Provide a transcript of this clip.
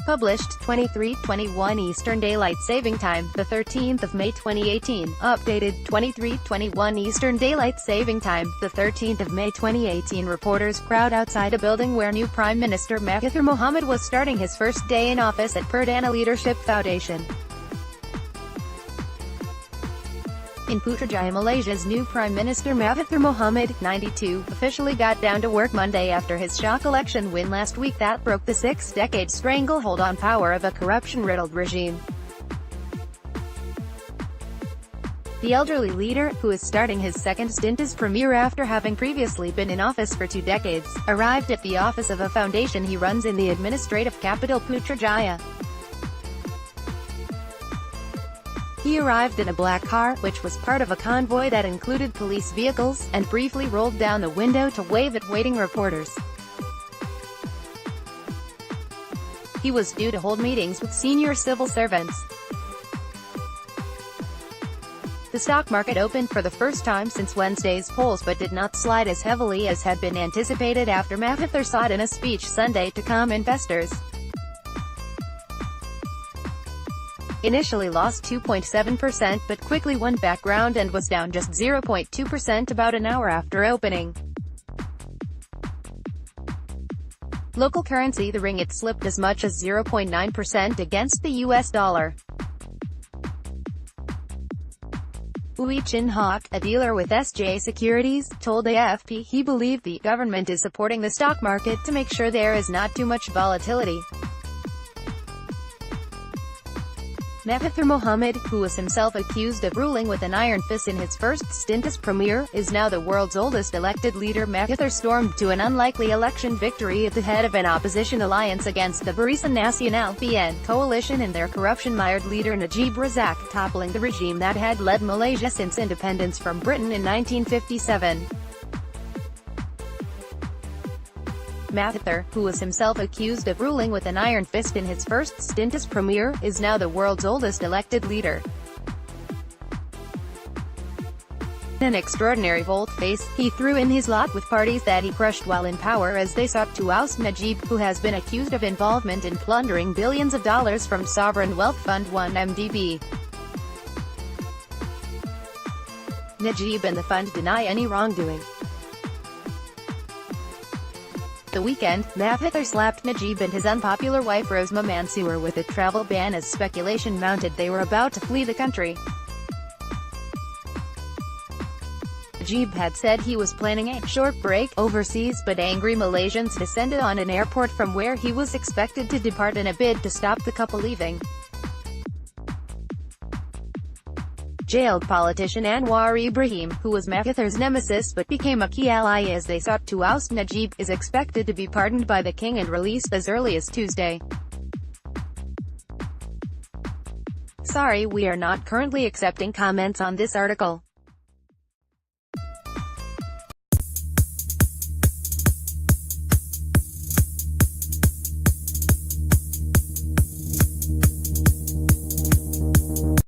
Published, 23:21 Eastern Daylight Saving Time, the 13th of May 2018. Updated, 23:21 Eastern Daylight Saving Time, the 13th of May 2018. Reporters crowd outside a building where new Prime Minister Mahathir Mohamad was starting his first day in office at Perdana Leadership Foudation. In Putrajaya, Malaysia's new Prime Minister Mahathir Mohamad, 92, officially got down to work Monday after his shock election win last week that broke the six-decade stranglehold on power of a corruption-riddled regime. The elderly leader, who is starting his second stint as premier after having previously been in office for 2 decades, arrived at the office of a foundation he runs in the administrative capital Putrajaya. He arrived in a black car, which was part of a convoy that included police vehicles, and briefly rolled down the window to wave at waiting reporters. He was due to hold meetings with senior civil servants. The stock market opened for the first time since Wednesday's polls but did not slide as heavily as had been anticipated after Mahathir said in a speech Sunday to calm investors. Initially lost 2.7% but quickly won back ground and was down just 0.2% about an hour after opening. Local currency the ringgit slipped as much as 0.9% against the US dollar. Ui Chin Hock, a dealer with SJ Securities, told AFP he believed the government is supporting the stock market to make sure there is not too much volatility. Mahathir Mohamad, who was himself accused of ruling with an iron fist in his first stint as premier, is now the world's oldest elected leader. Mahathir stormed to an unlikely election victory at the head of an opposition alliance against the Barisan Nasional (BN) coalition and their corruption-mired leader Najib Razak, toppling the regime that had led Malaysia since independence from Britain in 1957. Mahathir, who was himself accused of ruling with an iron fist in his first stint as premier, is now the world's oldest elected leader. In an extraordinary volte-face, he threw in his lot with parties that he crushed while in power as they sought to oust Najib, who has been accused of involvement in plundering billions of dollars from Sovereign Wealth Fund 1MDB. Najib and the fund deny any wrongdoing. The weekend, Mahathir slapped Najib and his unpopular wife Rosmah Mansur with a travel ban as speculation mounted they were about to flee the country. Najib had said he was planning a short break overseas, but angry Malaysians descended on an airport from where he was expected to depart in a bid to stop the couple leaving. Jailed politician Anwar Ibrahim, who was Mahathir's nemesis but became a key ally as they sought to oust Najib, is expected to be pardoned by the king and released as early as Tuesday. Sorry, we are not currently accepting comments on this article.